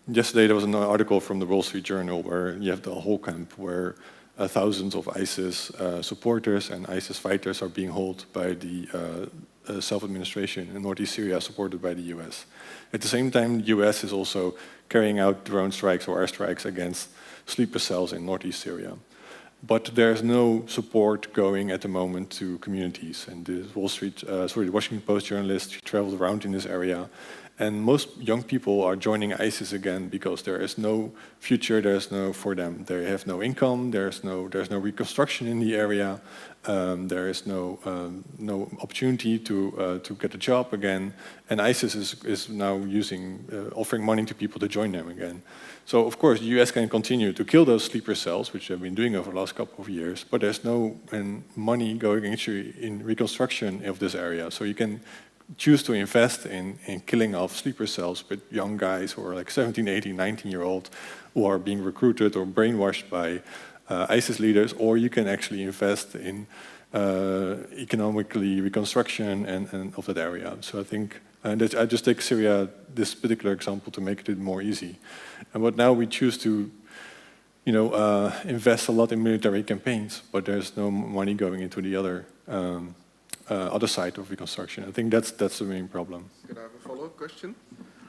Yesterday there was an article from the Wall Street Journal where you have the whole camp where thousands of ISIS supporters and ISIS fighters are being held by the self-administration in northeast Syria, supported by the US. At the same time, the US is also carrying out drone strikes or airstrikes against sleeper cells in northeast Syria. But there's no support going at the moment to communities. And the Washington Post journalist traveled around in this area, and most young people are joining ISIS again because there is no future. There's no for them. They have no income. There's no reconstruction in the area. There is no opportunity to get a job again. And ISIS is now offering money to people to join them again. So of course the US can continue to kill those sleeper cells, which they've been doing over the last couple of years. But there's no money going in reconstruction of this area. So you can choose to invest in killing off sleeper cells with young guys who are like 17, 18, 19-year-old who are being recruited or brainwashed by ISIS leaders, or you can actually invest in economically reconstruction and of that area. So I think, I just take Syria, this particular example, to make it more easy. But now we choose to invest a lot in military campaigns, but there's no money going into the other side of reconstruction. I think that's the main problem. Could I have a follow-up question?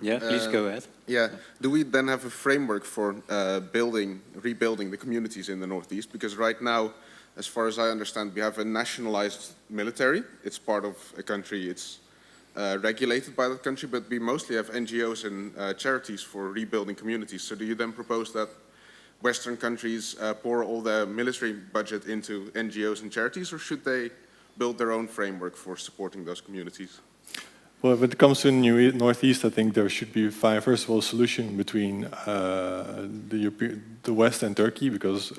Yeah, please go ahead. Yeah. Do we then have a framework for rebuilding the communities in the Northeast? Because right now, as far as I understand, we have a nationalized military. It's part of a country. It's regulated by that country, but we mostly have NGOs and charities for rebuilding communities. So do you then propose that Western countries pour all their military budget into NGOs and charities, or should they build their own framework for supporting those communities? Well, when it comes to the Northeast, I think there should be, first of all, a solution between the West and Turkey, because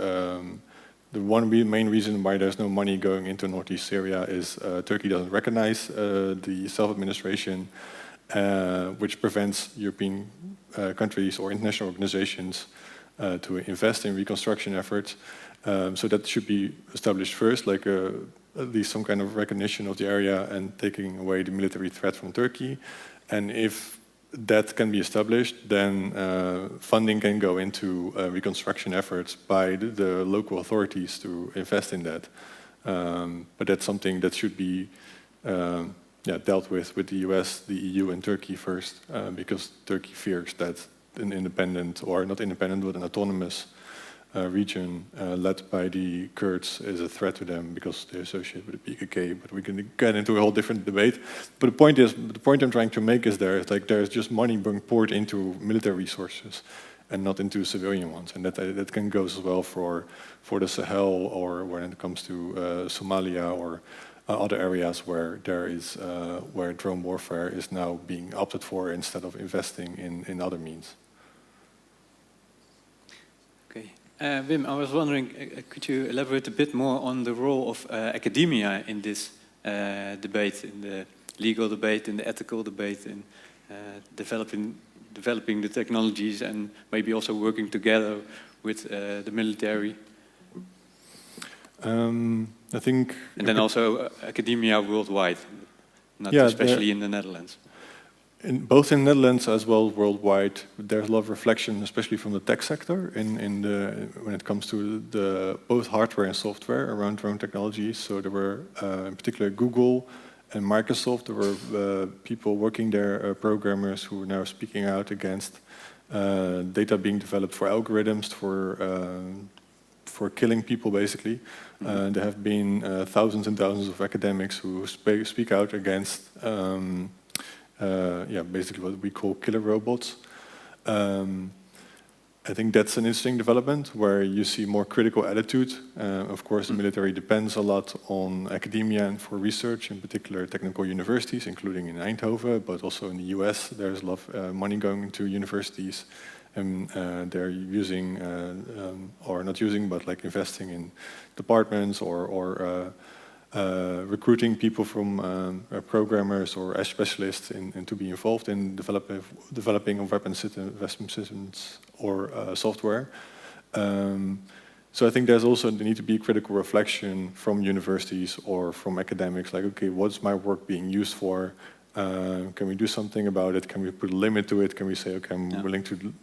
the main reason why there's no money going into northeast Syria is Turkey doesn't recognize the self-administration, which prevents European countries or international organizations to invest in reconstruction efforts. So that should be established first, like at least some kind of recognition of the area and taking away the military threat from Turkey. And if that can be established, then funding can go into reconstruction efforts by the local authorities to invest in that. But that's something that should be dealt with the US, the EU, and Turkey first, because Turkey fears that an independent, or not independent, but an autonomous region led by the Kurds is a threat to them because they associate with the PKK. But we can get into a whole different debate. But the point I'm trying to make is there's just money being poured into military resources and not into civilian ones, and that can go as well for the Sahel, or when it comes to Somalia or other areas where where drone warfare is now being opted for instead of investing in other means. Okay. Wim, I was wondering, could you elaborate a bit more on the role of academia in this debate, in the legal debate, in the ethical debate, in developing the technologies, and maybe also working together with the military? I think... And then also academia worldwide, not especially in the Netherlands. Both in the Netherlands as well as worldwide, there's a lot of reflection, especially from the tech sector, when it comes to both hardware and software around drone technologies. So there were, in particular, Google and Microsoft. There were people working there, programmers who are now speaking out against data being developed for algorithms for killing people, basically. There have been thousands and thousands of academics who speak out against. Basically what we call killer robots. I think that's an interesting development where you see more critical attitude. Of course, the military depends a lot on academia and for research, in particular technical universities, including in Eindhoven, but also in the US. There's a lot of money going into universities, and they're using, or not using, but like investing in departments or recruiting people from programmers or specialists and to be involved in developing of weapon systems or software. So I think there's also the need to be critical reflection from universities or from academics, like, okay, what's my work being used for? Can we do something about it? Can we put a limit to it? Can we say, okay, I'm willing to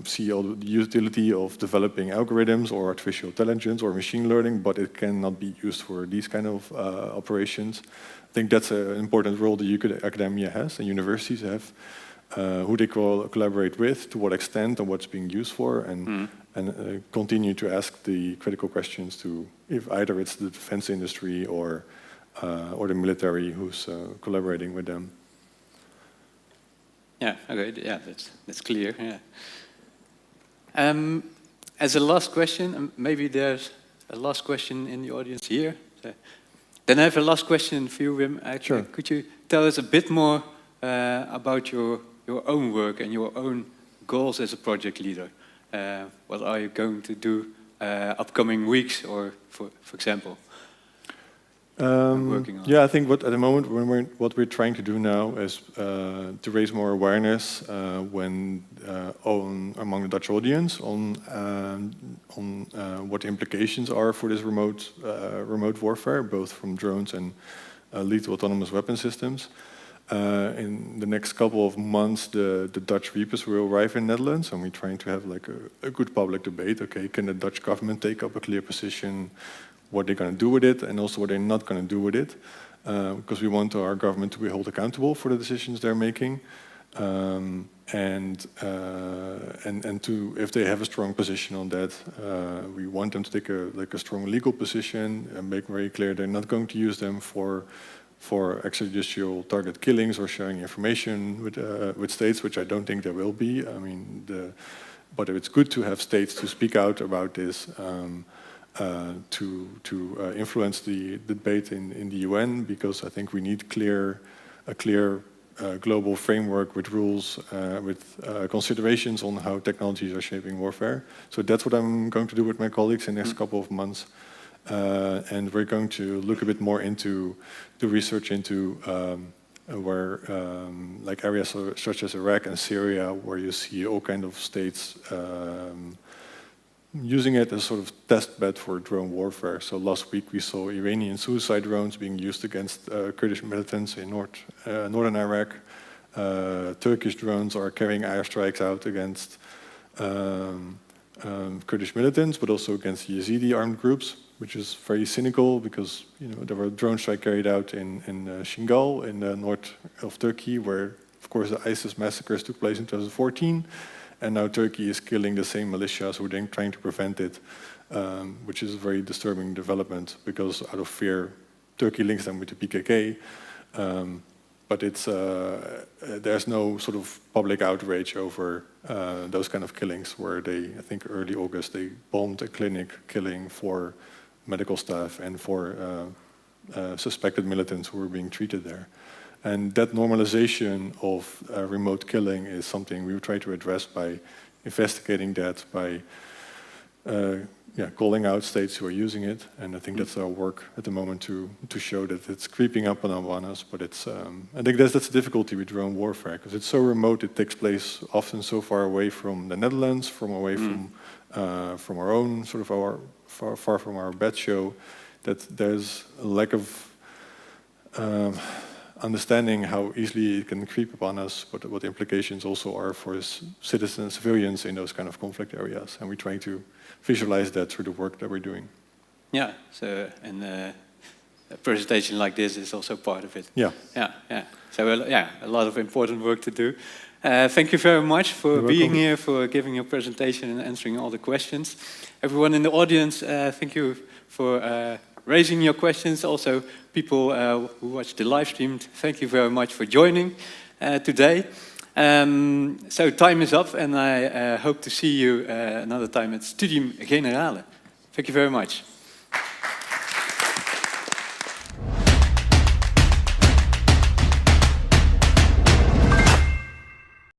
see all the utility of developing algorithms or artificial intelligence or machine learning, but it cannot be used for these kind of operations. I think that's an important role that academia has and universities have, who they collaborate with, to what extent, and what's being used for, and continue to ask the critical questions to, if either it's the defense industry or the military who's collaborating with them. Yeah, okay, yeah, that's clear. Yeah. As a last question, maybe there's a last question in the audience here. So, then I have a last question for you, Wim. Sure. Could you tell us a bit more about your own work and your own goals as a project leader? What are you going to do upcoming weeks, or for example? Working on? Yeah, I think at the moment what we're trying to do now is to raise more awareness among the Dutch audience on what the implications are for this remote warfare, both from drones and lethal autonomous weapon systems. In the next couple of months, the Dutch Reapers will arrive in the Netherlands, and we're trying to have like a good public debate. Okay, can the Dutch government take up a clear position? What they're going to do with it, and also what they're not going to do with it, because we want our government to be held accountable for the decisions they're making, and to, if they have a strong position on that, we want them to take a strong legal position and make very clear they're not going to use them for extrajudicial target killings or sharing information with states, which I don't think there will be. I mean, but it's good to have states to speak out about this. To influence the debate in the UN, because I think we need a clear global framework with rules, with considerations on how technologies are shaping warfare. So that's what I'm going to do with my colleagues in the next couple of months. And we're going to look a bit more into the research into where like areas such as Iraq and Syria, where you see all kind of states using it as sort of test bed for drone warfare. So last week we saw Iranian suicide drones being used against Kurdish militants in northern Iraq. Turkish drones are carrying airstrikes out against Kurdish militants, but also against Yazidi armed groups, which is very cynical because there were drone strikes carried out in Shingal in the north of Turkey, where of course the ISIS massacres took place in 2014. And now Turkey is killing the same militias who are then trying to prevent it, which is a very disturbing development because out of fear, Turkey links them with the PKK. But there's no sort of public outrage over those kind of killings where I think early August, they bombed a clinic killing 4 medical staff and 4 suspected militants who were being treated there. And that normalization of remote killing is something we try to address by investigating that, by calling out states who are using it. And I think that's our work at the moment to show that it's creeping up on us. But I think that's the difficulty with drone warfare, because it's so remote, it takes place often so far away from the Netherlands, from our own sort of far from our bed show, that there's a lack of understanding how easily it can creep upon us, but what the implications also are for citizens, civilians in those kind of conflict areas. And we're trying to visualize that through the work that we're doing. Yeah, so and a presentation like this is also part of it. Yeah. Yeah. So a lot of important work to do. Thank you very much for being here, for giving your presentation and answering all the questions. Everyone in the audience, thank you for raising your questions. Also, people who watched the live stream, thank you very much for joining today. So time is up, and I hope to see you another time at Studium Generale. Thank you very much.